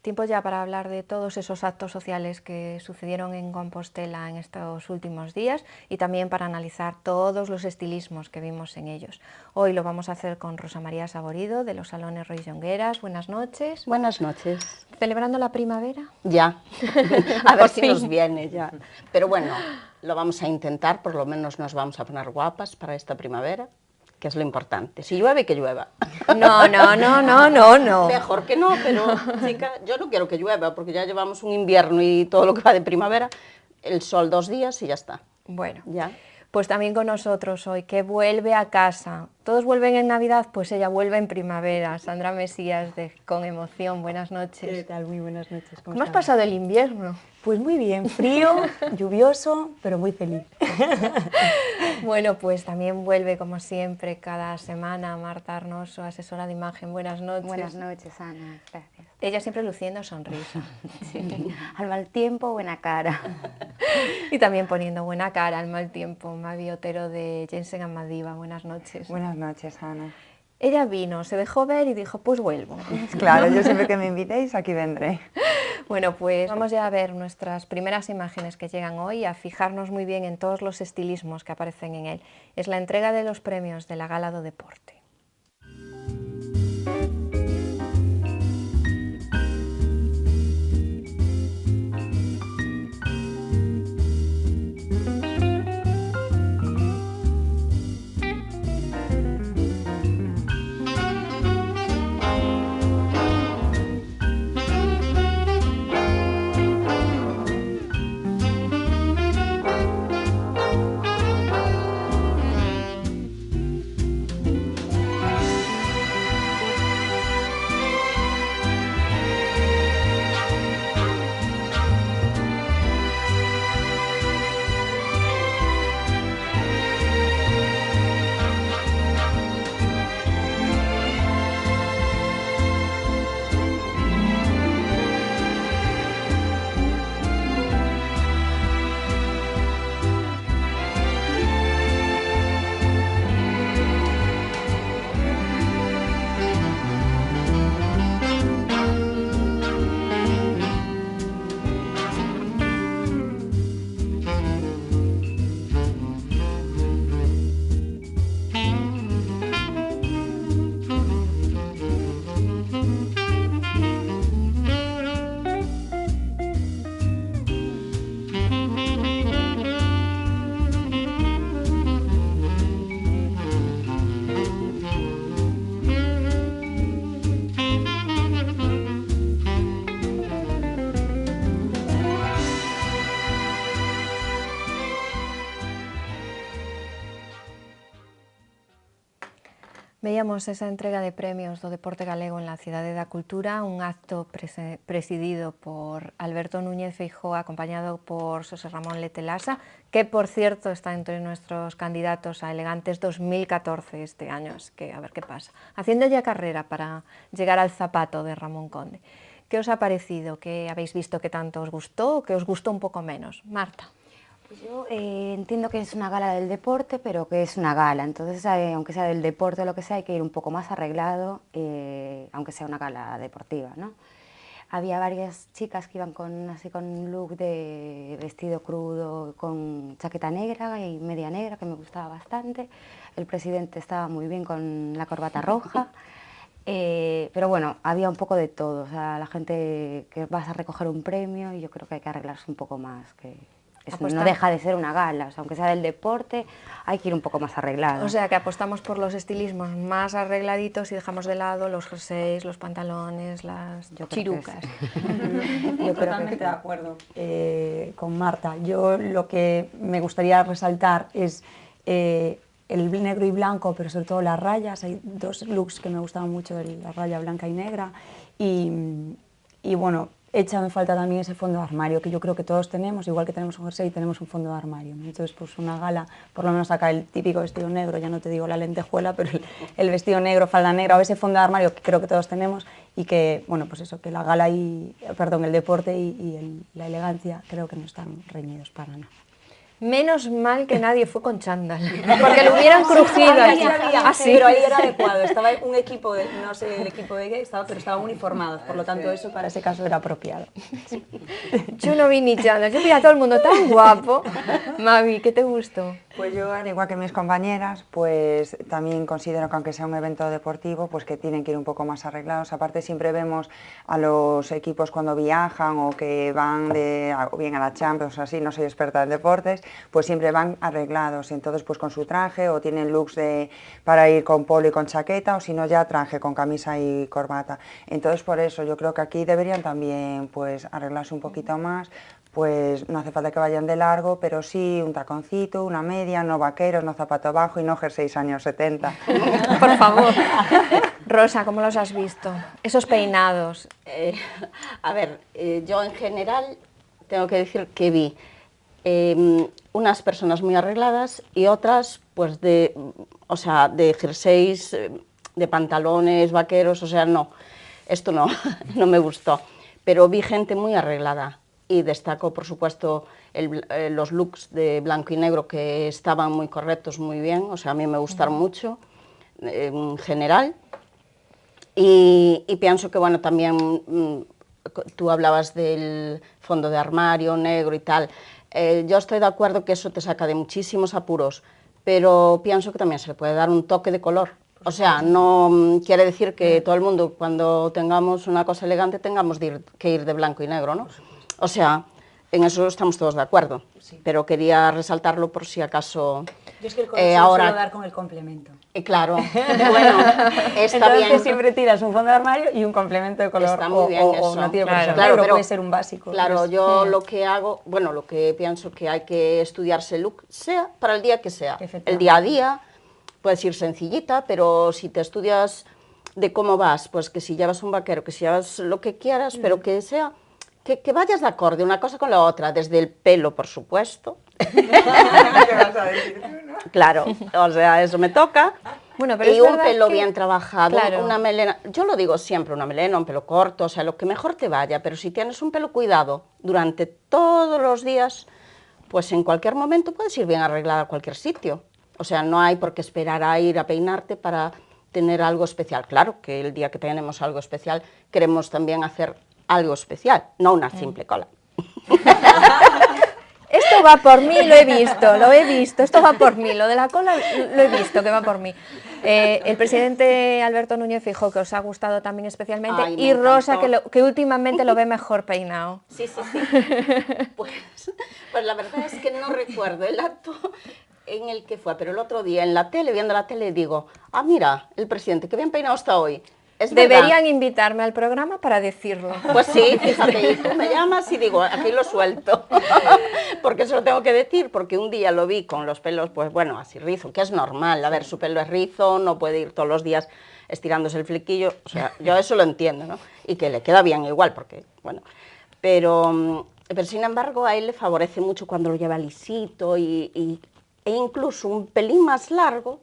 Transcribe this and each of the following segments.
tiempo ya para hablar de todos esos actos sociales que sucedieron en Compostela en estos últimos días y también para analizar todos los estilismos que vimos en ellos. Hoy lo vamos a hacer con Rosa María Saborido de los Salones Roy Jongueras. Buenas noches. Buenas noches. ¿Celebrando la primavera? Ya, a ver si nos viene ya. Pero bueno, lo vamos a intentar, por lo menos nos vamos a poner guapas para esta primavera, que es lo importante. Si llueve, que llueva. No. Mejor que no, pero chica, yo no quiero que llueva, porque ya llevamos un invierno y todo lo que va de primavera, el sol 2 días y ya está. Bueno, ya. Pues también con nosotros hoy, que vuelve a casa. Todos vuelven en Navidad, pues ella vuelve en primavera. Sandra Mesías, de Con Emoción, buenas noches. ¿Qué tal? Muy buenas noches. ¿Cómo has pasado el invierno? Pues muy bien, frío, lluvioso, pero muy feliz. Bueno, pues también vuelve, como siempre, cada semana Marta Arnoso, asesora de imagen. Buenas noches. Buenas noches, Ana, gracias. Ella siempre luciendo sonrisa. Sí. Al mal tiempo, buena cara. Y también poniendo buena cara al mal tiempo, Mavi Otero de Jensen Amadiva. Buenas noches. Buenas noches, Ana. Ella vino, se dejó ver y dijo, pues vuelvo. Claro, yo siempre que me invitéis, aquí vendré. Bueno, pues vamos ya a ver nuestras primeras imágenes que llegan hoy, a fijarnos muy bien en todos los estilismos que aparecen en él. Es la entrega de los premios de la Gala do Deporte. Veíamos esa entrega de premios do Deporte Galego en la Cidade da Cultura, un acto presidido por Alberto Núñez Feijóo, acompañado por José Ramón Letelasa, que por cierto está entre nuestros candidatos a Elegantes 2014 este año, es que a ver qué pasa. Haciendo ya carrera para llegar al zapato de Ramón Conde. ¿Qué os ha parecido? ¿Qué habéis visto que tanto os gustó o que os gustó un poco menos? Marta. Pues yo entiendo que es una gala del deporte, pero que es una gala, entonces aunque sea del deporte o lo que sea, hay que ir un poco más arreglado, aunque sea una gala deportiva, ¿no? Había varias chicas que iban así con un look de vestido crudo, con chaqueta negra y media negra, que me gustaba bastante. El presidente estaba muy bien con la corbata roja, pero bueno, había un poco de todo, o sea, la gente que vas a recoger un premio y yo creo que hay que arreglarse un poco más, que no deja de ser una gala, o sea, aunque sea del deporte, hay que ir un poco más arreglado. O sea, que apostamos por los estilismos más arregladitos y dejamos de lado los jerseys, los pantalones, las chirucas. Sí. Yo totalmente de acuerdo con Marta. Yo lo que me gustaría resaltar es el negro y blanco, pero sobre todo las rayas. Hay dos looks que me gustaban mucho, la raya blanca y negra. Y bueno, echa en falta también ese fondo de armario, que yo creo que todos tenemos, igual que tenemos un jersey, tenemos un fondo de armario, ¿no? Entonces, pues una gala, por lo menos acá el típico vestido negro, ya no te digo la lentejuela, pero el vestido negro, falda negra, o ese fondo de armario que creo que todos tenemos, y que, bueno, pues eso, que la gala y, perdón, el deporte y la elegancia creo que no están reñidos para nada. Menos mal que nadie fue con chándal, porque lo hubieran crujido allí. Así. Pero ahí era adecuado, estaba un equipo, no sé el equipo de gay, pero estaban uniformados, por lo tanto eso para ese caso era apropiado. Yo no vi ni chándal, yo vi a todo el mundo tan guapo. Mavi, ¿qué te gustó? Pues yo, al igual que mis compañeras, pues también considero que aunque sea un evento deportivo, pues que tienen que ir un poco más arreglados. Aparte siempre vemos a los equipos cuando viajan o que van o bien a la Champions o así, no soy experta en deportes, pues siempre van arreglados. Entonces pues con su traje o tienen looks para ir con polo y con chaqueta, o si no ya traje con camisa y corbata. Entonces por eso yo creo que aquí deberían también pues arreglarse un poquito más. Pues no hace falta que vayan de largo, pero sí un taconcito, una media, no vaqueros, no zapato bajo y no jerseys años 70. Por favor. Rosa, ¿cómo los has visto? Esos peinados. A ver, yo en general tengo que decir que vi unas personas muy arregladas y otras pues de jerseys, de pantalones, vaqueros, o sea, no, esto no, no me gustó, pero vi gente muy arreglada. Y destaco, por supuesto, los looks de blanco y negro que estaban muy correctos, muy bien, o sea, a mí me gustaron mucho, en general. Y pienso que, bueno, también tú hablabas del fondo de armario negro y tal. Yo estoy de acuerdo que eso te saca de muchísimos apuros, pero pienso que también se le puede dar un toque de color. O sea, no quiere decir que todo el mundo, cuando tengamos una cosa elegante, tengamos que ir de blanco y negro, ¿no? O sea, en eso estamos todos de acuerdo, sí. Pero quería resaltarlo por si acaso... Yo es que el color se lo suelo dar con el complemento. Claro, bueno, está entonces bien. Siempre tiras un fondo de armario y un complemento de color. Está muy bien eso. O no tiene claro, pero puede ser un básico. Claro, yo lo que hago, bueno, lo que pienso que hay que estudiarse el look, sea para el día que sea. El día a día, puedes ir sencillita, pero si te estudias de cómo vas, pues que si llevas un vaquero, que si llevas lo que quieras, pero que sea... Que vayas de acorde una cosa con la otra, desde el pelo, por supuesto. ¿Qué vas a decir tú, no? Claro, o sea, eso me toca. Bueno, pero y un pelo bien trabajado, claro. Una melena, yo lo digo siempre, una melena, un pelo corto, o sea, lo que mejor te vaya, pero si tienes un pelo cuidado durante todos los días, pues en cualquier momento puedes ir bien arreglada a cualquier sitio. O sea, no hay por qué esperar a ir a peinarte para tener algo especial. Claro que el día que tenemos algo especial queremos también hacer algo especial, no una simple cola. Esto va por mí, lo he visto, esto va por mí, lo de la cola lo he visto, que va por mí. El presidente Alberto Núñez Feijóo, que os ha gustado también especialmente, ay, y Rosa, que últimamente lo ve mejor peinado. Sí. Pues la verdad es que no recuerdo el acto en el que fue, pero el otro día en la tele, viendo la tele, digo, ah, mira, el presidente, qué bien peinado está hoy. Deberían invitarme al programa para decirlo. Pues sí, fíjate, y tú me llamas y digo, aquí lo suelto, porque eso lo tengo que decir, porque un día lo vi con los pelos, pues bueno, así rizo, que es normal, a ver, su pelo es rizo, no puede ir todos los días estirándose el flequillo, o sea, yo eso lo entiendo, ¿no? Y que le queda bien igual, porque, bueno, pero sin embargo a él le favorece mucho cuando lo lleva lisito e incluso un pelín más largo,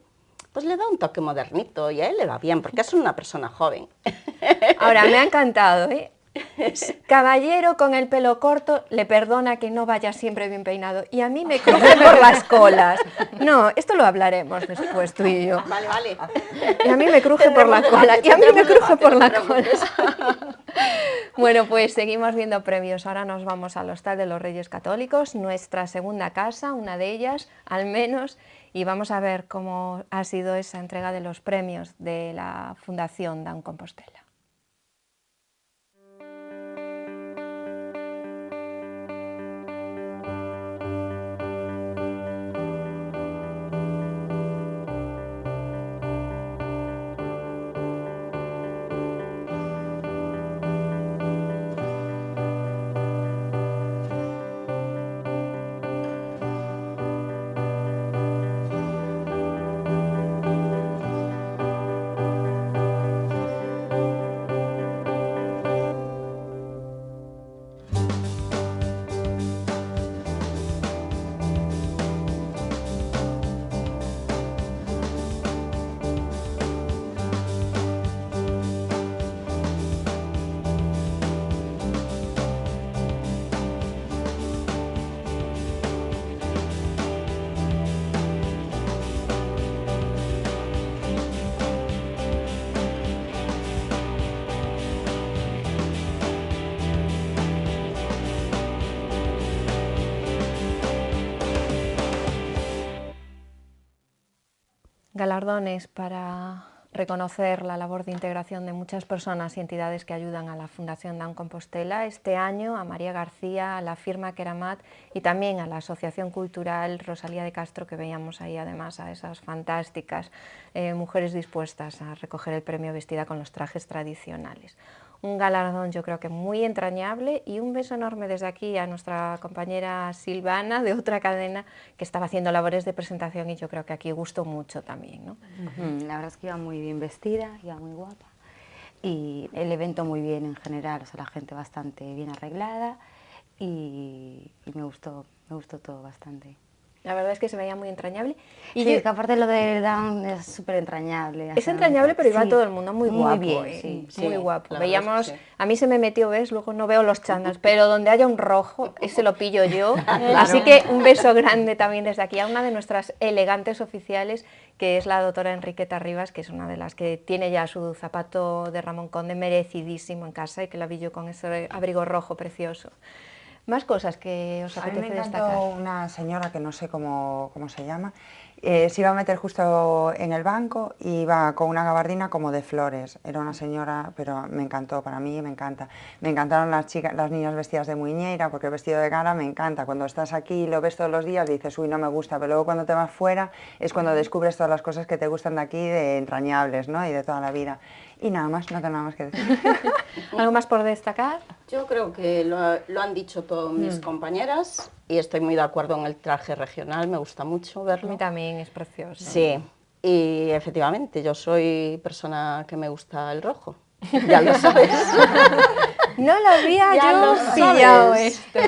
pues le da un toque modernito y a él le va bien, porque es una persona joven. Ahora, me ha encantado, ¿eh? Caballero con el pelo corto le perdona que no vaya siempre bien peinado y a mí me cruje por las colas. No, esto lo hablaremos después tú y yo. Vale. Y a mí me cruje por la cola, y a mí me cruje por la cola. Bueno, pues seguimos viendo premios. Ahora nos vamos al Hostal de los Reyes Católicos, nuestra segunda casa, una de ellas al menos, y vamos a ver cómo ha sido esa entrega de los premios de la Fundación Down Compostela. galardones para reconocer la labor de integración de muchas personas y entidades que ayudan a la Fundación Down Compostela. Este año a María García, a la firma Keramat y también a la Asociación Cultural Rosalía de Castro, que veíamos ahí además a esas fantásticas mujeres dispuestas a recoger el premio vestida con los trajes tradicionales. Un galardón yo creo que muy entrañable, y un beso enorme desde aquí a nuestra compañera Silvana de otra cadena que estaba haciendo labores de presentación y yo creo que aquí gustó mucho también, ¿no? La verdad es que iba muy bien vestida, iba muy guapa, y el evento muy bien en general, o sea, la gente bastante bien arreglada y me gustó todo bastante. La verdad es que se veía muy entrañable. Y sí, que aparte lo del Down es súper entrañable. Es entrañable, pero iba todo el mundo muy guapo. Muy bien, muy guapo. Veíamos, es que sí. A mí se me metió, ¿ves? Luego no veo los chándals, pero donde haya un rojo, ese lo pillo yo. Así que un beso grande también desde aquí a una de nuestras elegantes oficiales, que es la doctora Enriqueta Rivas, que es una de las que tiene ya su zapato de Ramón Conde merecidísimo en casa y que la vi yo con ese abrigo rojo precioso. Más cosas que os apetece destacar. A mí me encantó destacar. una señora que no sé cómo se llama, se iba a meter justo en el banco y iba con una gabardina como de flores. Era una señora, pero me encantó, para mí me encanta. Me encantaron las niñas vestidas de muñeira, porque el vestido de gala me encanta. Cuando estás aquí y lo ves todos los días dices, uy, no me gusta, pero luego cuando te vas fuera es cuando descubres todas las cosas que te gustan de aquí, de entrañables, ¿no? Y de toda la vida. Y nada más, no tengo nada más que decir. ¿Algo más por destacar? Yo creo que lo han dicho todas mis compañeras y estoy muy de acuerdo en el traje regional, me gusta mucho A verlo. mí también es precioso. Sí, y efectivamente, yo soy persona que me gusta el rojo, ya lo sabes. No lo había Ya yo lo pillado sabes. esto.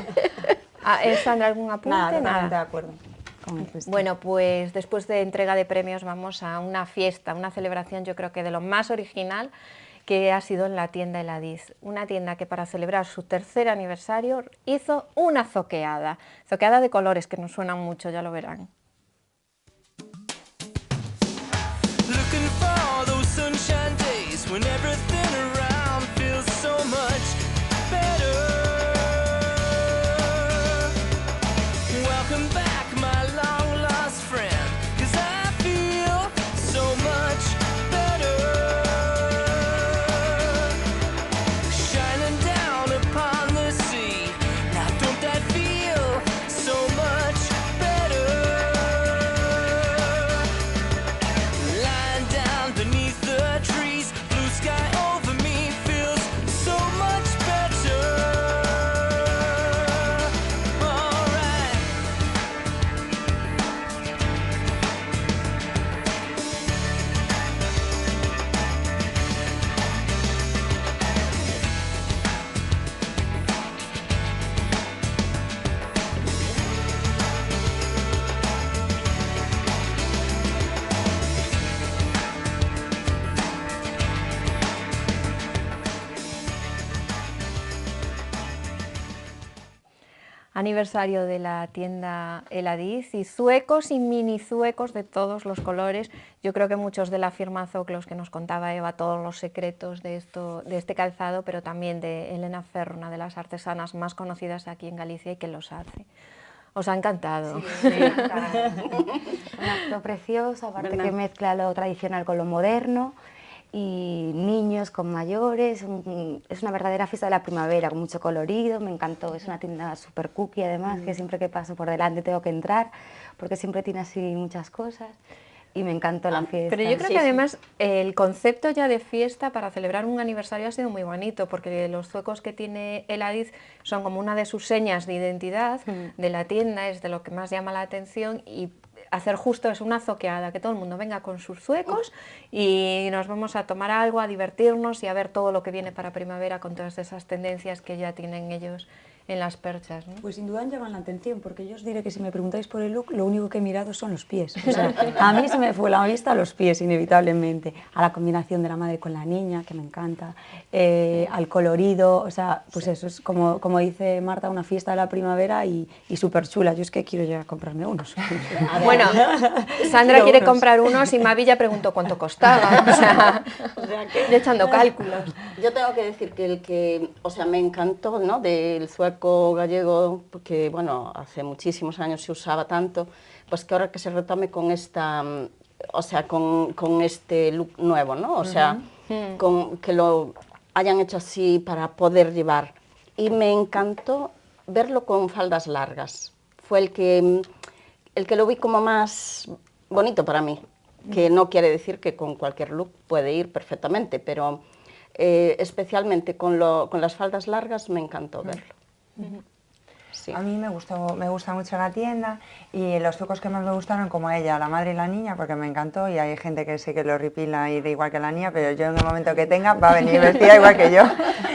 Sandra, ¿algún apunte? Nada, totalmente de acuerdo. Bueno, pues después de entrega de premios vamos a una fiesta, una celebración, yo creo que de lo más original que ha sido en la tienda Eladiz. Una tienda que para celebrar su tercer aniversario hizo una zoqueada de colores que nos suenan mucho, ya lo verán. Looking for those sunshine days when everything around feels so much better. Welcome back, my long lost friend, 'cause I feel so much better. Shining down upon the sea, now don't that feel so much better? Lying down beneath the trees, blue sky over me feels so much better. Alright. Aniversario de la tienda Eladiz y zuecos y mini zuecos de todos los colores. Yo creo que muchos de la firma Zoc, los que nos contaba Eva, todos los secretos de este calzado, pero también de Elena Ferro, una de las artesanas más conocidas aquí en Galicia y que los hace. ¿Os ha encantado? Sí, un acto precioso, aparte que mezcla lo tradicional con lo moderno, y niños con mayores, es una verdadera fiesta de la primavera, con mucho colorido, me encantó, es una tienda súper cookie además, que siempre que paso por delante tengo que entrar, porque siempre tiene así muchas cosas, y me encantó la fiesta. Pero yo creo que además el concepto ya de fiesta para celebrar un aniversario ha sido muy bonito, porque los zuecos que tiene Eladiz son como una de sus señas de identidad de la tienda, es de lo que más llama la atención, y hacer justo es una zoqueada, que todo el mundo venga con sus zuecos y nos vamos a tomar algo, a divertirnos y a ver todo lo que viene para primavera con todas esas tendencias que ya tienen ellos en las perchas, ¿no? Pues sin duda llaman la atención, porque yo os diré que si me preguntáis por el look, lo único que he mirado son los pies. O sea, a mí se me fue la vista a los pies, inevitablemente, a la combinación de la madre con la niña, que me encanta, al colorido, o sea, pues eso es como dice Marta, una fiesta de la primavera y súper chula. Yo es que quiero ya comprarme unos. Bueno, Sandra quiere comprar unos y Mavi ya preguntó cuánto costaba, o sea ya echando cálculos. Yo tengo que decir que el que, o sea, me encantó, ¿no?, del zueco gallego, porque, bueno, hace muchísimos años se usaba tanto, pues que ahora que se retome con esta o sea, con este look nuevo, ¿no? O sea, que lo hayan hecho así para poder llevar. Y me encantó verlo con faldas largas. Fue el que lo vi como más bonito para mí, que no quiere decir que con cualquier look puede ir perfectamente, pero especialmente con las faldas largas me encantó verlo. Sí. A mí me gusta mucho la tienda y los trucos que más me gustaron, como ella, la madre y la niña, porque me encantó, y hay gente que sé que lo ripila y de igual que la niña, pero yo en el momento que tenga va a venir vestida igual que yo.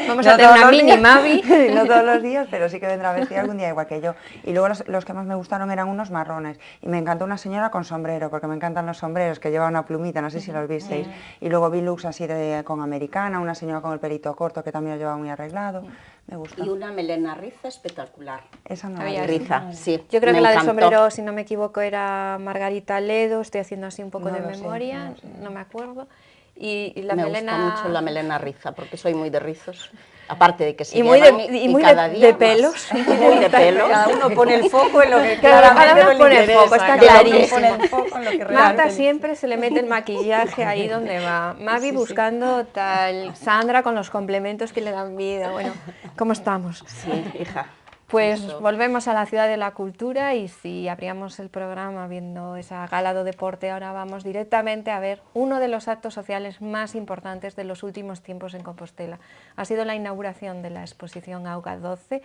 Vamos a tener una mini Mavi. No todos los días, pero sí que vendrá vestida algún día igual que yo. Y luego los que más me gustaron eran unos marrones, y me encantó una señora con sombrero, porque me encantan los sombreros, que lleva una plumita, no sé si los visteis. Y luego vi looks así con americana, una señora con el pelito corto que también lo llevaba muy arreglado. Me gusta. Y una melena riza espectacular. Esa no Había la vi. Riza, sí. Yo creo me que la del encantó. sombrero, si no me equivoco, era Margarita Ledo, estoy haciendo así un poco No de lo sé, memoria, no lo sé. no me acuerdo. Y la Me melena... gusta mucho la melena riza, porque soy muy de rizos. Aparte de que se Y muy llevan de, y muy cada de día más. pelos. Muy de pelos. Cada uno pone el foco en lo que Cada claramente uno no pone le el foco, está interesa. Cada uno clarísimo. pone el foco en lo que Marta realmente siempre se le mete el maquillaje ahí donde va. Mavi buscando tal, Sandra con los complementos que le dan vida. Bueno, ¿cómo estamos? Sí, hija. Pues Eso. volvemos a la Ciudad de la Cultura y si abríamos el programa viendo esa gala de deporte, ahora vamos directamente a ver uno de los actos sociales más importantes de los últimos tiempos en Compostela. Ha sido la inauguración de la exposición Auga 12,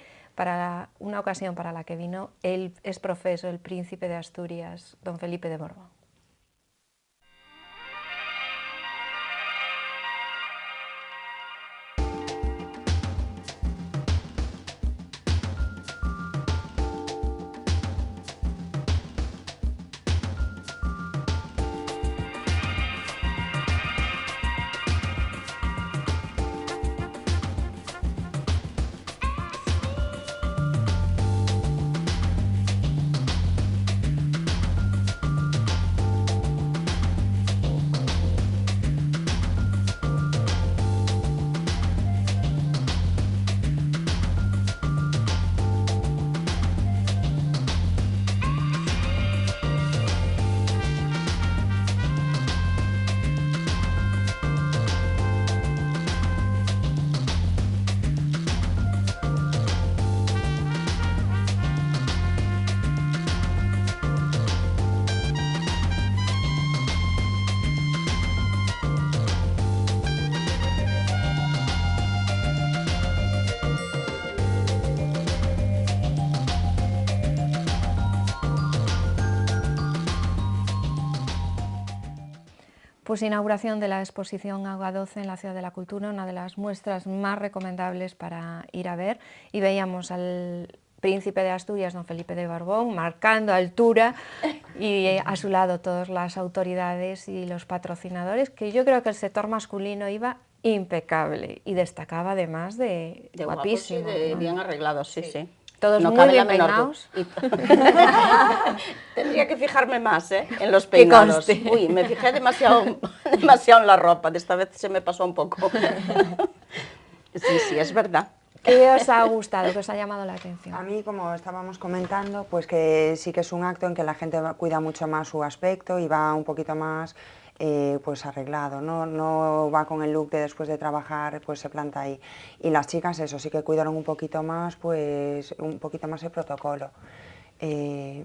una ocasión para la que vino el exprofeso, el príncipe de Asturias, don Felipe de Borbón. Pues inauguración de la exposición Auga 12 en la Ciudad de la Cultura, una de las muestras más recomendables para ir a ver, y veíamos al príncipe de Asturias, don Felipe de Borbón, marcando altura, y a su lado todas las autoridades y los patrocinadores, que yo creo que el sector masculino iba impecable y destacaba además de guapísimo. Guapos y de ¿no? bien arreglados, sí, sí. Todos No muy cabe bien la menor peinados. Tendría que fijarme más, en los peinados. conste. Uy, me fijé demasiado en la ropa, de esta vez se me pasó un poco. Sí, es verdad. ¿Qué os ha gustado, qué os ha llamado la atención? A mí, como estábamos comentando, pues que sí que es un acto en que la gente cuida mucho más su aspecto y va un poquito más pues arreglado, no va con el look de después de trabajar, pues se planta ahí. Y las chicas eso, sí que cuidaron un poquito más, pues un poquito más el protocolo. Y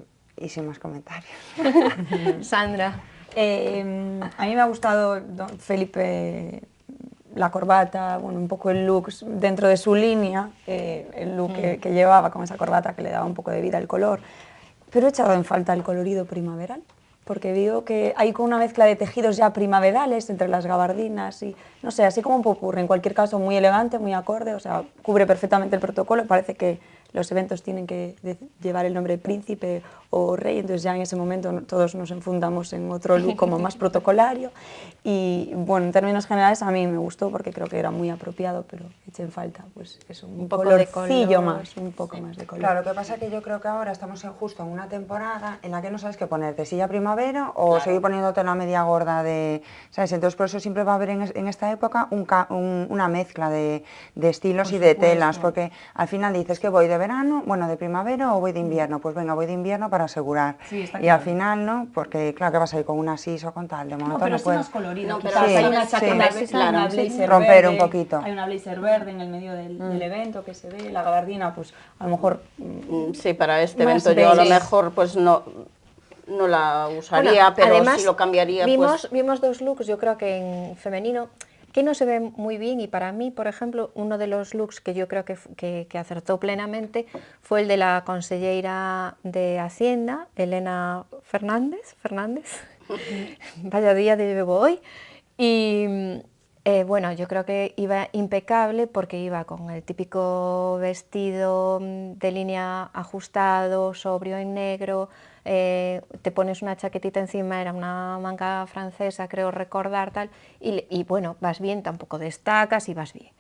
sin más comentarios. Sandra. A mí me ha gustado don Felipe, la corbata, bueno, un poco el look dentro de su línea, el look que llevaba con esa corbata que le daba un poco de vida al color, pero he echado en falta el colorido primaveral, porque digo que hay como una mezcla de tejidos ya primaverales entre las gabardinas y, no sé, así como un popurrí, en cualquier caso muy elegante, muy acorde, o sea, cubre perfectamente el protocolo, parece que los eventos tienen que llevar el nombre de príncipe o rey, entonces ya en ese momento todos nos enfundamos en otro look como más protocolario y bueno, en términos generales a mí me gustó porque creo que era muy apropiado, pero eché en falta pues eso, un poco de colorcillo color. más, un poco más de color. Claro, lo que pasa es que yo creo que ahora estamos justo en una temporada en la que no sabes qué ponerte, si ya primavera o seguir poniéndote la media gorda de, ¿sabes? Entonces por eso siempre va a haber en esta época una mezcla de estilos y de telas, porque al final dices que voy de verano, bueno, de primavera o voy de invierno, pues venga, voy de invierno para asegurar. Sí, está y al claro. final, ¿no? Porque claro que vas a ir con una sis o con tal, de monótono, pero sí pues más colorido. No, pero Quizás sí, hay una sí. chaqueta, Sí, hay una claro. blazer Romper verde, un poquito. hay una blazer verde en el medio del evento que se ve, la gabardina, pues a lo mejor Sí, para este Más evento yo a lo beige. mejor pues no la usaría, Bueno, pero además, si lo cambiaría pues... vimos dos looks, yo creo que en femenino, que no se ve muy bien, y para mí, por ejemplo, uno de los looks que yo creo que acertó plenamente fue el de la consellera de Hacienda, Elena Fernández, vaya día de llevo hoy, y bueno, yo creo que iba impecable porque iba con el típico vestido de línea ajustado, sobrio en negro, te pones una chaquetita encima, era una manga francesa, creo recordar, tal, y bueno, vas bien, tampoco destacas y vas bien.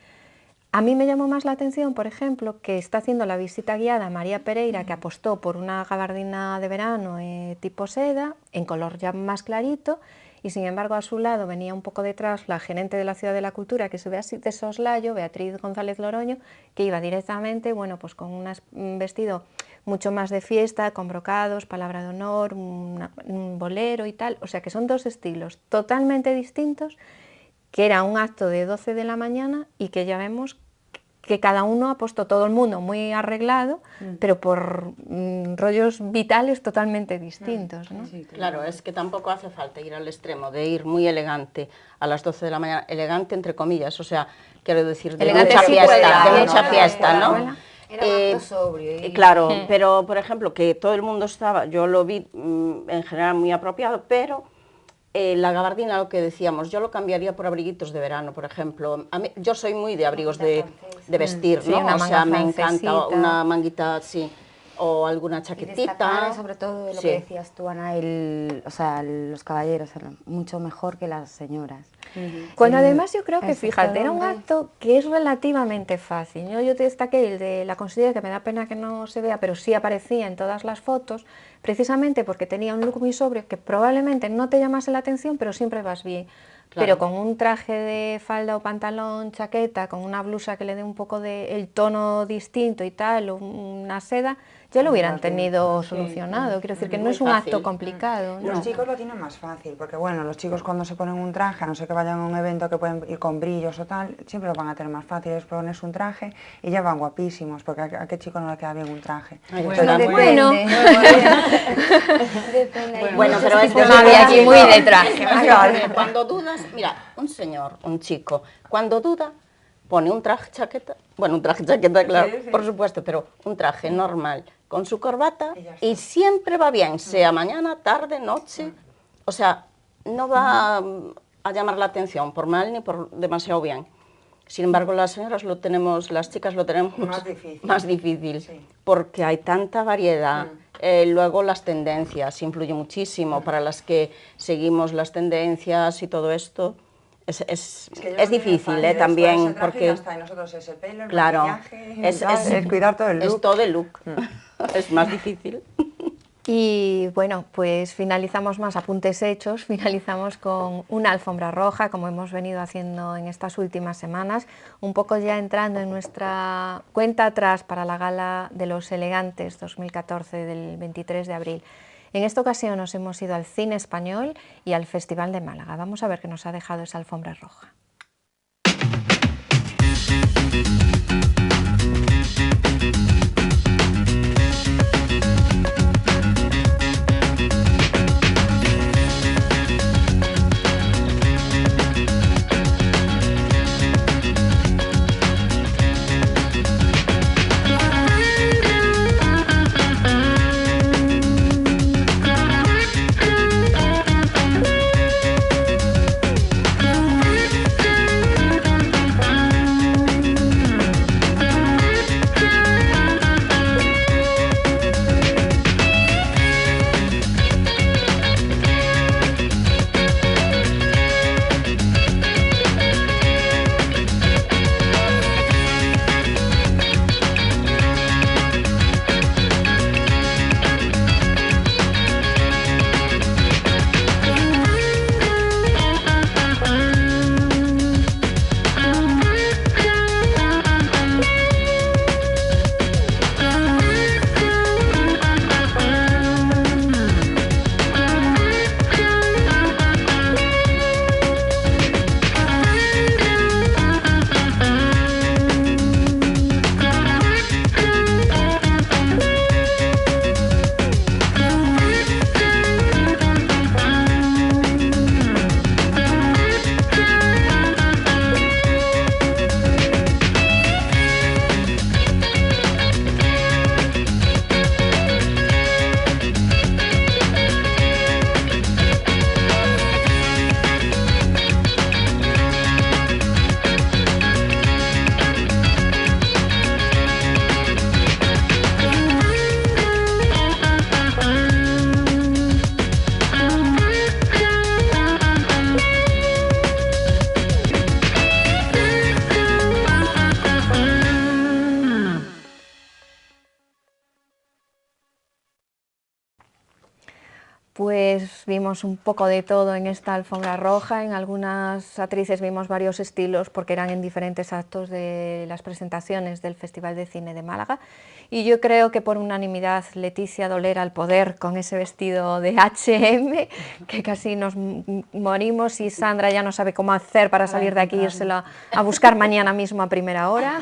A mí me llamó más la atención, por ejemplo, que está haciendo la visita guiada María Pereira, que apostó por una gabardina de verano tipo seda, en color ya más clarito, y sin embargo a su lado venía un poco detrás la gerente de la Ciudad de la Cultura, que se ve así de soslayo, Beatriz González Loroño, que iba directamente, bueno, pues con un vestido mucho más de fiesta, con brocados, palabra de honor, un bolero y tal, o sea que son dos estilos totalmente distintos, que era un acto de 12 de la mañana y que ya vemos que cada uno ha puesto, todo el mundo muy arreglado, pero por rollos vitales totalmente distintos, ¿no? Sí, Claro, es que tampoco hace falta ir al extremo de ir muy elegante a las 12 de la mañana, elegante entre comillas, o sea, quiero decir, de Elegante mucha sí fiesta, puede, de ¿no? mucha Claro, fiesta, ¿no? claro. Era un acto sobrio. Claro, pero por ejemplo, que todo el mundo estaba, yo lo vi en general muy apropiado, pero la gabardina, lo que decíamos, yo lo cambiaría por abriguitos de verano, por ejemplo. Yo soy muy de abrigos de vestir, Sí, ¿no? una O sea, manga me encanta francesita. una manguita así, o alguna Y chaquetita. destacar, sobre todo lo Sí. que decías tú, Ana, o sea, los caballeros eran mucho mejor que las señoras. Bueno, El- además yo creo que, el fíjate, sector era un hombre- acto que es relativamente fácil, ¿no? Yo te destaqué el de la consellera, que me da pena que no se vea, pero sí aparecía en todas las fotos, precisamente porque tenía un look muy sobrio que probablemente no te llamase la atención, pero siempre vas bien. Claro. Pero con un traje de falda o pantalón, chaqueta, con una blusa que le dé un poco de el tono distinto y tal, o una seda, ya lo hubieran tenido solucionado. Quiero decir que no Muy es un fácil. acto complicado, ¿no? Los chicos lo tienen más fácil, porque bueno, los chicos cuando se ponen un traje, a no ser que vayan a un evento que pueden ir con brillos o tal, siempre lo van a tener más fácil, es ponerse un traje y ya van guapísimos, porque a qué chico no le queda bien un traje. Ay, Bueno, pero- Bueno, Bueno, pero es que Mavi aquí muy de traje. Cuando dudas, mira, un señor, un chico, cuando duda, pone un traje chaqueta, bueno, un traje chaqueta, claro, por supuesto, pero un traje normal, con su corbata, y siempre va bien, sea mañana, tarde, noche, o sea, no va a llamar la atención por mal ni por demasiado bien. Sin embargo, las señoras lo tenemos, las chicas lo tenemos Más difícil. Sí. porque hay tanta variedad. Luego las tendencias influye muchísimo para las que seguimos las tendencias y todo esto. Es difícil también porque nosotros ese pelo, el claro, maquillaje, es cuidar todo el look. Es todo el look. Es más difícil. Y bueno, pues finalizamos más apuntes hechos, finalizamos con una alfombra roja, como hemos venido haciendo en estas últimas semanas, un poco ya entrando en nuestra cuenta atrás para la Gala de los Elegantes 2014 del 23 de abril. En esta ocasión nos hemos ido al Cine Español y al Festival de Málaga. Vamos a ver qué nos ha dejado esa alfombra roja. Pues vimos un poco de todo en esta alfombra roja. En algunas actrices vimos varios estilos porque eran en diferentes actos de las presentaciones del Festival de Cine de Málaga. Y yo creo que por unanimidad Leticia Dolera al poder con ese vestido de H&M, que casi nos morimos, y Sandra ya no sabe cómo hacer para salir de aquí e írselo a buscar mañana mismo a primera hora.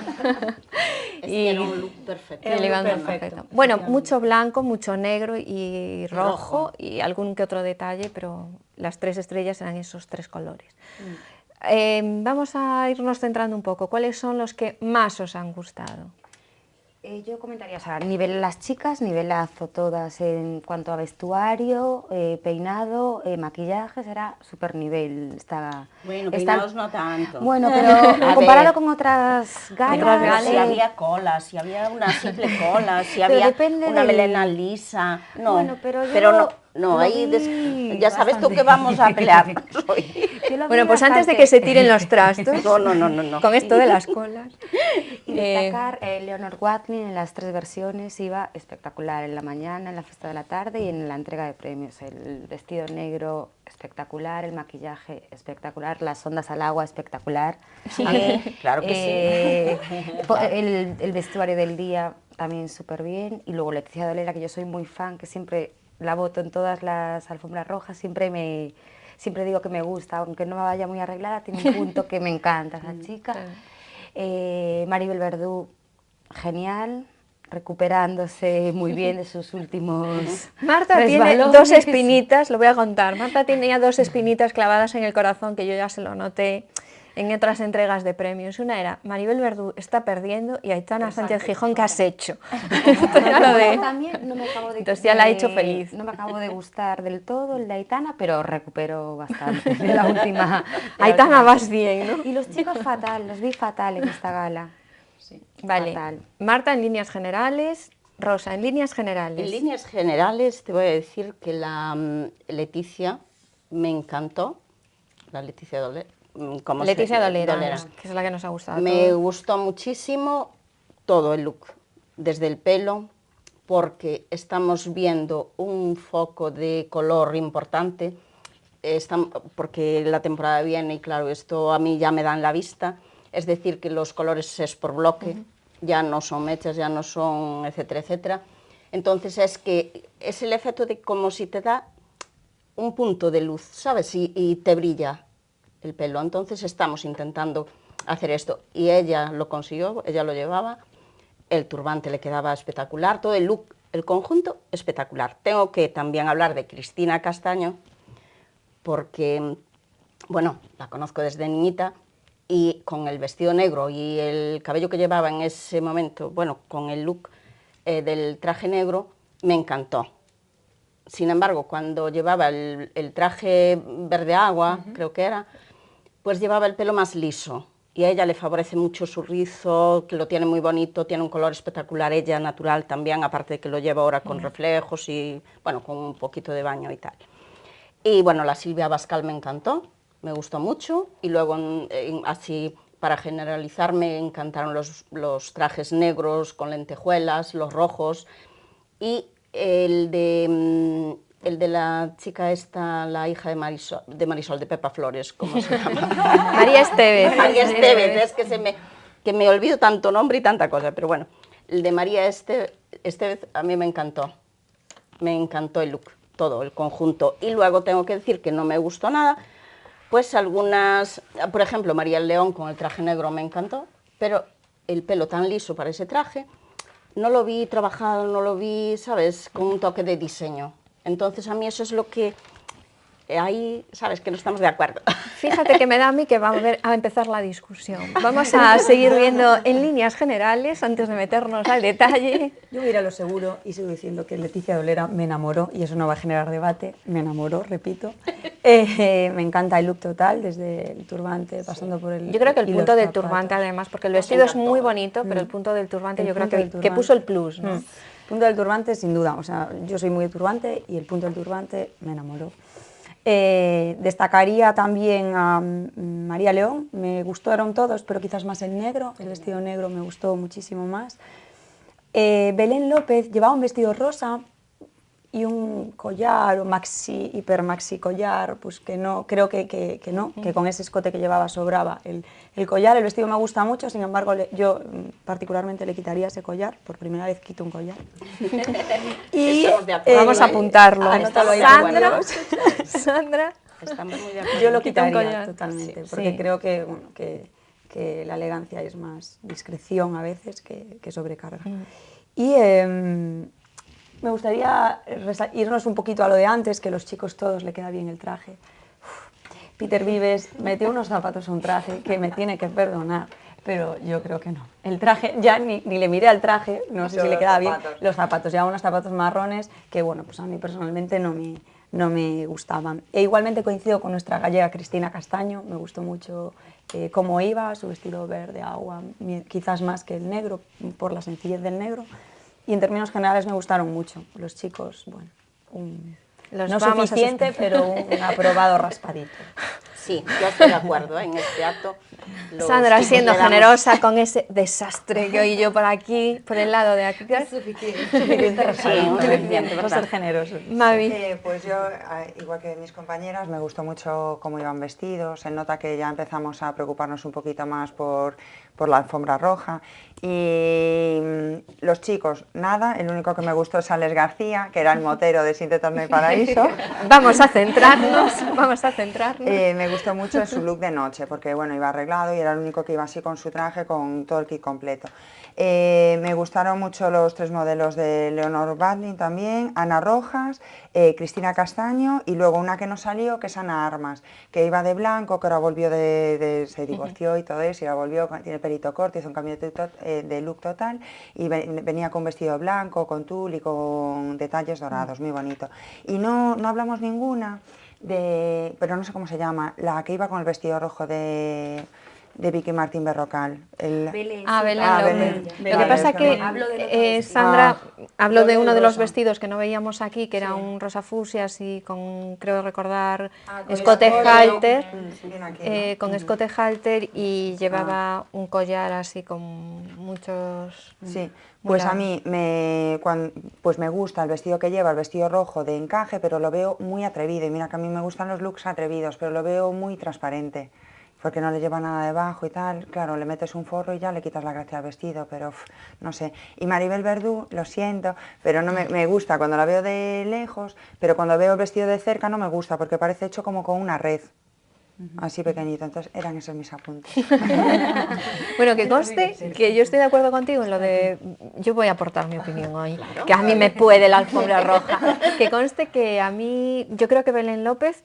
Y era un look perfecto. Y el perfecto. Bueno, mucho blanco, mucho negro y rojo y algún que otro detalle, pero las 3 estrellas eran esos 3 colores. Vamos a irnos centrando un poco. ¿Cuáles son los que más os han gustado? Yo comentaría, o sea, nivel las chicas, nivelazo todas en cuanto a vestuario, peinado, maquillaje, era súper nivel. Bueno, peinados no tanto. Bueno, pero comparado con otras galas... Si había colas, si había una simple cola, si Pero había depende una del- melena lisa... No, Bueno, pero no, lo ahí vi ya sabes tú bastante. que vamos a pelear hoy. Yo lo vi Bueno, pues antes de bastante. que se tiren los trastos, No. con esto de las colas. Y destacar, Leonor Watling en las 3 versiones iba espectacular, en la mañana, en la fiesta de la tarde y en la entrega de premios. El vestido negro espectacular, el maquillaje espectacular, las ondas al agua espectacular. Claro que El vestuario del día también súper bien. Y luego Leticia Dolera, que yo soy muy fan, que siempre la voto en todas las alfombras rojas, siempre digo que me gusta, aunque no me vaya muy arreglada, tiene un punto que me encanta esa chica. Maribel Verdú, genial, recuperándose muy bien de sus últimos Marta tiene resbalones. 2 espinitas, lo voy a contar. Marta tenía 2 espinitas clavadas en el corazón, que yo ya se lo noté en otras entregas de premios. Una era, Maribel Verdú está perdiendo, y Aitana Sánchez Gijón, ¿qué has hecho? Esto ya lo de... También no me acabo de, Entonces ya la ha hecho feliz. No me acabo de gustar del todo el de Aitana, pero recupero bastante de la última. Aitana, vas bien, ¿no? Y los chicos fatal, los vi fatal en esta gala. Vale. Fatal. Marta, en líneas generales. Rosa, en líneas generales. En líneas generales te voy a decir que la Leticia me encantó, la Leticia Dolera. Leticia Dolera, que es la que nos ha gustado. Me gustó muchísimo todo el look, desde el pelo, porque estamos viendo un foco de color importante, porque la temporada viene y claro, esto a mí ya me da en la vista, es decir, que los colores es por bloque, ya no son mechas, ya no son etcétera, etcétera. Entonces es el efecto de como si te da un punto de luz, ¿sabes? Y te brilla el pelo. Entonces estamos intentando hacer esto y ella lo consiguió, ella lo llevaba, el turbante le quedaba espectacular, todo el look, el conjunto espectacular. Tengo que también hablar de Cristina Castaño porque, bueno, la conozco desde niñita y con el vestido negro y el cabello que llevaba en ese momento, bueno, con el look del traje negro, me encantó. Sin embargo, cuando llevaba el traje verde agua, creo que era, pues llevaba el pelo más liso y a ella le favorece mucho su rizo, que lo tiene muy bonito, tiene un color espectacular, ella natural también, aparte de que lo lleva ahora con reflejos y, bueno, con un poquito de baño y tal. Y bueno, la Silvia Abascal me encantó, me gustó mucho y luego así para generalizar me encantaron los trajes negros con lentejuelas, los rojos y el de la chica esta, la hija de Marisol, de Pepa Flores, ¿cómo se llama? María Estevez. María Estevez, es que me olvido tanto nombre y tanta cosa, pero bueno, el de María Estevez a mí me encantó el look, todo, el conjunto. Y luego tengo que decir que no me gustó nada, pues algunas, por ejemplo, María León con el traje negro me encantó, pero el pelo tan liso para ese traje, no lo vi trabajado, no lo vi, ¿sabes?, con un toque de diseño. Entonces a mí eso es lo que, ahí, ¿sabes?, que no estamos de acuerdo. Fíjate que me da a mí que va a empezar la discusión. Vamos a seguir viendo en líneas generales antes de meternos al detalle. Yo voy a ir a lo seguro y sigo diciendo que Leticia Dolera me enamoró y eso no va a generar debate, me enamoró, repito. Me encanta el look total, desde el turbante, pasando por el... Yo creo que el y punto los del zapatos. turbante además, porque el vestido es muy bonito, pero el punto del turbante yo creo que puso el plus, ¿no? El punto del turbante, sin duda, o sea, yo soy muy de turbante y el punto del turbante me enamoró. Destacaría también a María León, me gustaron todos, pero quizás más el negro, el vestido negro me gustó muchísimo más. Belén López llevaba un vestido rosa, y un collar o hiper maxi collar, pues que no, creo que no, que con ese escote que llevaba sobraba el collar. El vestido me gusta mucho, sin embargo yo particularmente le quitaría ese collar, por primera vez quito un collar. Y vamos a apuntarlo. Anótalo ahí, Sandra, estamos muy de acuerdo. yo lo Quita un quitaría collar. totalmente, Sí. porque Sí. creo que, bueno, que la elegancia es más discreción a veces que sobrecarga. Y me gustaría irnos un poquito a lo de antes, que a los chicos todos le queda bien el traje. Peter Vives metió unos zapatos a un traje que me tiene que perdonar, pero yo creo que no. El traje, ya ni le miré al traje, no sé si le quedaba bien. Los zapatos, llevaba unos zapatos marrones que, bueno, pues a mí personalmente no me gustaban. E igualmente coincido con nuestra gallega Cristina Castaño, me gustó mucho cómo iba, su vestido verde agua, quizás más que el negro, por la sencillez del negro. Y en términos generales me gustaron mucho. Los chicos, bueno, no suficiente, pero un aprobado raspadito. Sí, yo estoy de acuerdo en este acto. Los Sandra chicos siendo le damos- generosa con ese desastre que oí yo por aquí, por el lado de aquí. Suficiente raspadito, suficiente, vamos a ser generosos. Mavi. Pues yo, igual que mis compañeras, me gustó mucho cómo iban vestidos. Se nota que ya empezamos a preocuparnos un poquito más por la alfombra roja. Y los chicos, nada. El único que me gustó es Alex García, que era el motero de Sintetas No hay Paraíso. Vamos a centrarnos, vamos a centrarnos. Me gustó mucho su look de noche, porque bueno, iba arreglado y era el único que iba así con su traje, con todo el kit completo. Me gustaron mucho los 3 modelos de Leonor Badlin también, Ana Rojas, Cristina Castaño y luego una que no salió, que es Ana Armas, que iba de blanco, que ahora volvió se divorció y todo eso, y ahora volvió, tiene el pelito corto, hizo un cambio de look total y venía con vestido blanco, con tul y con detalles dorados, muy bonito. Y no hablamos ninguna pero no sé cómo se llama, la que iba con el vestido rojo de Vicky Martín Berrocal. Belén Belén. López. Belén. Lo que pasa Vale, que Sandra habló de uno de los rosa. vestidos que no veíamos aquí, que era un rosa fucsia, así con, creo recordar, con escote el halter, Bien aquí, ¿no? con escote halter y llevaba un collar así con muchos... Sí, pues Mira. a mí pues me gusta el vestido que lleva, el vestido rojo de encaje, pero lo veo muy atrevido. Y mira que a mí me gustan los looks atrevidos, pero lo veo muy transparente, porque no le lleva nada debajo y tal. Claro, le metes un forro y ya le quitas la gracia al vestido, pero no sé. Y Maribel Verdú, lo siento, pero no me gusta cuando la veo de lejos, pero cuando veo el vestido de cerca no me gusta, porque parece hecho como con una red. Así pequeñito, entonces eran esos mis apuntes. Bueno, que conste que yo estoy de acuerdo contigo en lo de... Yo voy a aportar mi opinión hoy, que a mí me puede la alfombra roja. Que conste que a mí, yo creo que Belén López,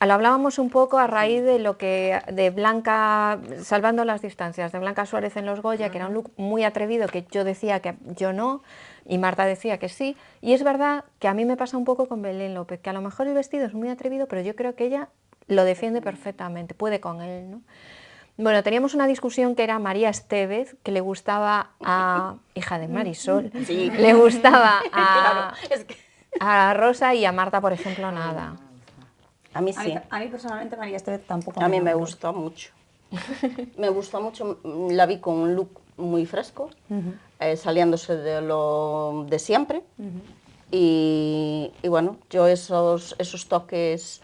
lo hablábamos un poco a raíz de lo que, de Blanca, salvando las distancias, de Blanca Suárez en Los Goya, que era un look muy atrevido, que yo decía que yo no, y Marta decía que sí, y es verdad que a mí me pasa un poco con Belén López, que a lo mejor el vestido es muy atrevido, pero yo creo que ella lo defiende perfectamente, puede con él, ¿no? Bueno, teníamos una discusión que era María Estevez, que le gustaba a, hija de Marisol, Sí. le gustaba a, Claro, es que- a Rosa y a Marta, por ejemplo, nada. A mí sí. A mí personalmente María Estevez tampoco A mí me enamoró. gustó mucho. Me gustó mucho, la vi con un look muy fresco, saliéndose de lo de siempre. Y bueno, yo esos toques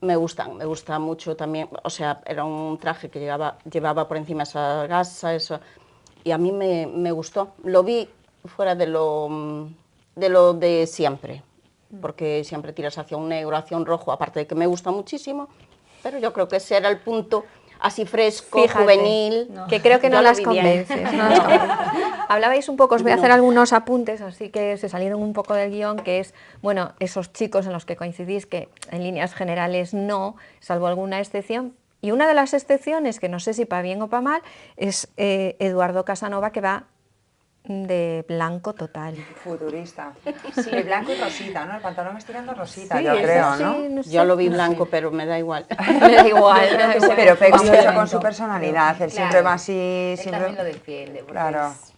me gusta mucho también. O sea, era un traje que llevaba por encima esa gasa, eso. Y a mí me gustó. Lo vi fuera de lo de siempre, porque siempre tiras hacia un negro, hacia un rojo, aparte de que me gusta muchísimo, pero yo creo que ese era el punto así fresco, Fíjate, juvenil. que creo que Yo no lo las vi bien. convences. No las convences. Hablabais un poco, os voy a hacer algunos apuntes, así que se salieron un poco del guión, que es, bueno, esos chicos en los que coincidís, que en líneas generales no, salvo alguna excepción. Y una de las excepciones, que no sé si para bien o para mal, es Eduardo Casanova, que va de blanco total. Futurista. Sí, de blanco y rosita, ¿no? El pantalón estirando rosita, Sí, yo eso creo, sí, ¿no? no sé. Yo lo vi blanco, pero me da igual. Me da igual, me da igual. Pero pega mucho Violento. con su personalidad, él siempre va así, Él siempre... también lo defiende. Porque Claro. es-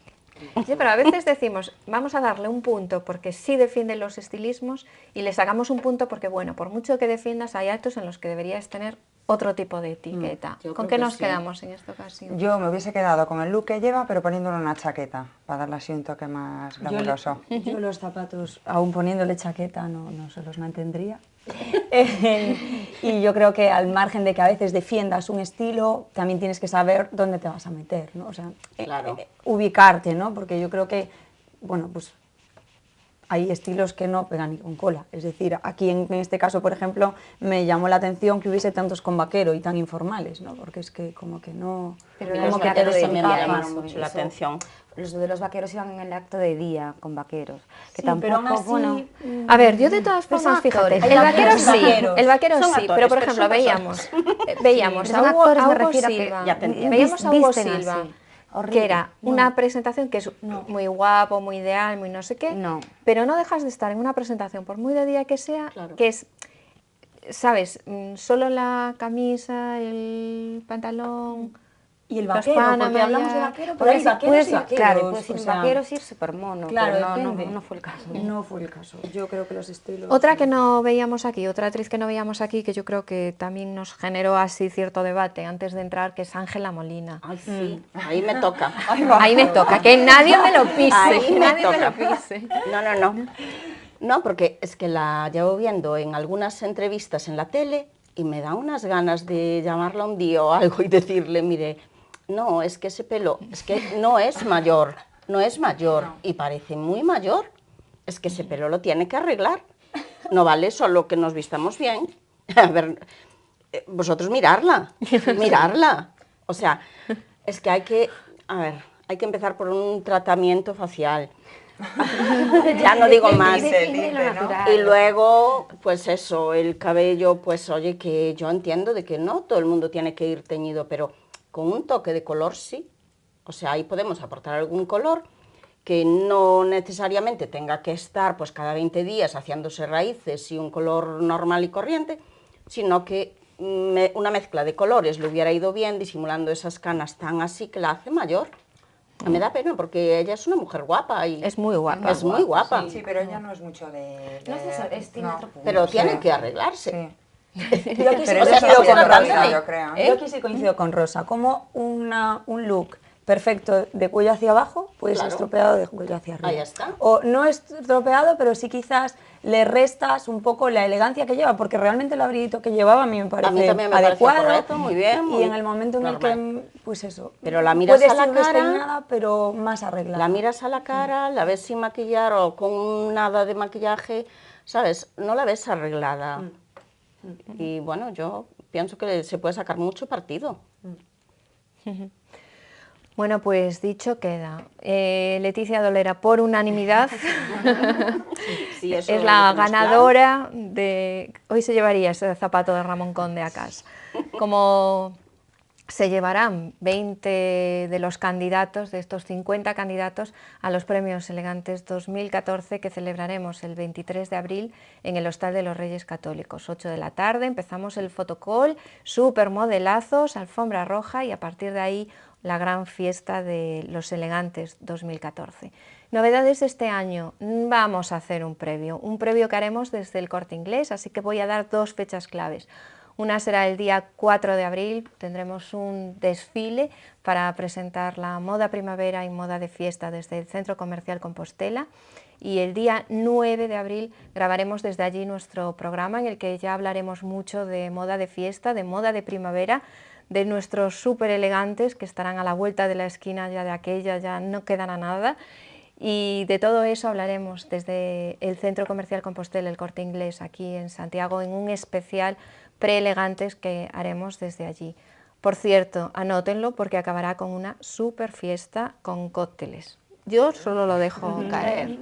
Sí, pero a veces decimos, vamos a darle un punto porque sí defiende los estilismos y le sacamos un punto porque, bueno, por mucho que defiendas, hay actos en los que deberías tener otro tipo de etiqueta. yo ¿Con creo qué que nos sí. quedamos en esta ocasión? Yo me hubiese quedado con el look que lleva, pero poniéndole una chaqueta, para darle así un toque más glamuroso. Yo los zapatos, aún poniéndole chaqueta, no se los mantendría. Y yo creo que al margen de que a veces defiendas un estilo, también tienes que saber dónde te vas a meter, ¿no? O sea, Claro. ubicarte, ¿no? Porque yo creo que, bueno, pues hay estilos que no pegan ni con cola. Es decir, aquí en este caso, por ejemplo, me llamó la atención que hubiese tantos con vaquero y tan informales, ¿no? Porque es que como que no... Pero como los que te vaqueros también me desencajan. llamaron mucho la atención. Los de los vaqueros iban en el acto de día con vaqueros, que Sí, pero aún tampoco, así, bueno... A ver, yo de todas Pero son formas, fíjate, actores, el son vaquero actores, sí, vaqueros. el vaquero Son sí, actores, pero por pero ejemplo son veíamos Sí, a son Hugo, actores, a me Hugo refiero a que Silva, ya te entiendo. veíamos a Hugo Visten Silva, así, horrible. que era una presentación que es muy guapo, muy ideal, muy no sé qué, No. pero no dejas de estar en una presentación, por muy de día que sea, Claro. que es, ¿sabes? Solo la camisa, el pantalón... Y el los vaquero, porque Panamá hablamos de ya- vaquero, pero hay vaqueros y vaqueros. Claro, puedes ir o sea, vaqueros ir súper mono, claro, pero depende. no fue el caso. No fue el caso. Yo creo que los estilos... Otra que no veíamos aquí, otra actriz que no veíamos aquí, que yo creo que también nos generó así cierto debate antes de entrar, que es Ángela Molina. Ay, sí, ahí me toca. Ahí me toca, que nadie me lo pise, Ahí que me nadie me toca. lo pise. No. No, porque es que la llevo viendo en algunas entrevistas en la tele y me da unas ganas de llamarla un día o algo y decirle, mire, no, es que ese pelo, es que no es mayor y parece muy mayor. Es que ese pelo lo tiene que arreglar. No vale solo que nos vistamos bien. A ver, vosotros mirarla. O sea, es que hay que empezar por un tratamiento facial. Ya no digo más. Y luego, pues eso, el cabello, pues oye, que yo entiendo de que no todo el mundo tiene que ir teñido, pero con un toque de color sí. O sea, ahí podemos aportar algún color que no necesariamente tenga que estar pues cada 20 días haciéndose raíces y un color normal y corriente, sino que una mezcla de colores le hubiera ido bien, disimulando esas canas tan así que la hace mayor. Me da pena porque ella es una mujer guapa y Es muy guapa. es muy guapa, Sí, pero ella no es mucho de... No es eso, tiene otro punto. pero tiene que arreglarse. Sí. Yo aquí sí Pero coincido eso es con una Rosa. trampa, yo creo. Yo aquí sí coincido con Rosa. Como un look perfecto de cuello hacia abajo puede ser Claro. estropeado de cuello hacia arriba. Ahí está. O no estropeado, pero sí quizás le restas un poco la elegancia que lleva, porque realmente el abriguito que llevaba a mí me parece también me pareció adecuado. correcto, muy bien, Y muy en el momento en el normal. que, pues eso, Pero la miras puedes a la ir cara, despeinada, pero más arreglada. La miras a la cara, la ves sin maquillar o con nada de maquillaje, ¿sabes? No la ves arreglada. Y bueno, yo pienso que se puede sacar mucho partido. Bueno, pues dicho queda. Leticia Dolera, por unanimidad, Sí, eso es lo la tenemos ganadora de... Hoy se llevaría ese zapato de Ramón Conde a casa. Como se llevarán 20 de los candidatos, de estos 50 candidatos, a los Premios Elegantes 2014 que celebraremos el 23 de abril en el Hostal de los Reyes Católicos. 8 de la tarde, empezamos el fotocall, supermodelazos, alfombra roja y a partir de ahí la gran fiesta de los Elegantes 2014. Novedades de este año, vamos a hacer un previo que haremos desde el Corte Inglés, así que voy a dar dos fechas claves. Una será el día 4 de abril, tendremos un desfile para presentar la moda primavera y moda de fiesta desde el Centro Comercial Compostela, y el día 9 de abril grabaremos desde allí nuestro programa en el que ya hablaremos mucho de moda de fiesta, de moda de primavera, de nuestros súper elegantes que estarán a la vuelta de la esquina ya de aquella, ya no quedan a nada, y de todo eso hablaremos desde el Centro Comercial Compostela, el Corte Inglés, aquí en Santiago, en un especial pre-elegantes que haremos desde allí. Por cierto, anótenlo porque acabará con una súper fiesta con cócteles. Yo solo lo dejo caer.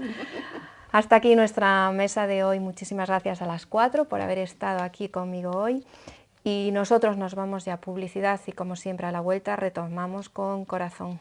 Hasta aquí nuestra mesa de hoy. Muchísimas gracias a las 4 por haber estado aquí conmigo hoy. Y nosotros nos vamos ya a publicidad y como siempre a la vuelta retomamos con corazón.